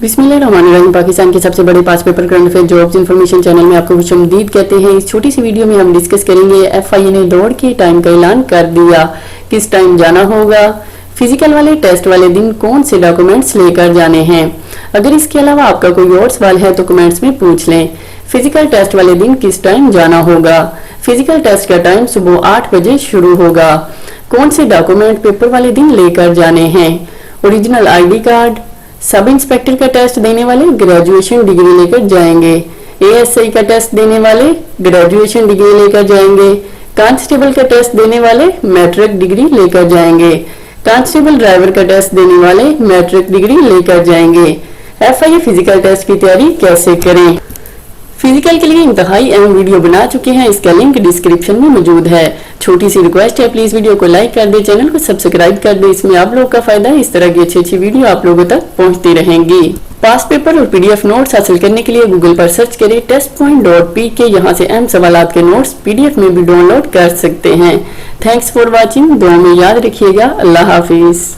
बिस्मिल्लाहिर्रहमानिर्रहीम। पाकिस्तान के सबसे बड़े past paper current affair jobs information channel में आपको खुशामदीद कहते हैं। इस छोटी सी वीडियो में हम डिस्कस करेंगे FIA ने दौड़ के टाइम का ऐलान कर दिया, किस टाइम जाना होगा, फिजिकल वाले टेस्ट वाले दिन कौन से डॉक्यूमेंट्स लेकर जाने हैं। अगर इसके अलावा आपका कोई और सवाल है तो कमेंट्स में पूछ लें। फिजिकल टेस्ट वाले दिन किस टाइम जाना होगा। फिजिकल टेस्ट का टाइम सुबह 8 बजे शुरू होगा। कौन से डॉक्यूमेंट पेपर वाले दिन लेकर जाने हैं। Original ID card. Sub inspector का टेस्ट देने वाले ग्रेजुएशन डिग्री लेकर जाएंगे। ASI का टेस्ट देने वाले ग्रेजुएशन डिग्री लेकर जाएंगे। कांस्टेबल का टेस्ट देने वाले मैट्रिक डिग्री लेकर जाएंगे। कांस्टेबल ड्राइवर का टेस्ट देने वाले मैट्रिक डिग्री लेकर जाएंगे। FIA फिजिकल टेस्ट की तैयारी कैसे करें। फिजिकल के लिए इंतहाई अहम वीडियो बना चुके हैं, इसका लिंक डिस्क्रिप्शन में मौजूद है। छोटी सी रिक्वेस्ट है, प्लीज वीडियो को लाइक कर दे, चैनल को सब्सक्राइब कर दे, इसमें आप लोगों का फायदा है। इस तरह की अच्छी वीडियो आप लोगों तक पहुंचती रहेंगी। पास पेपर और PDF नोट्स हासिल करने के लिए गूगल पर सर्च करें testpoint.pk। यहाँ से अहम सवालात के नोट्स PDF में भी डाउनलोड कर सकते हैं। Thanks for watching. दुआ में याद रखिएगा। अल्लाह हाफिज।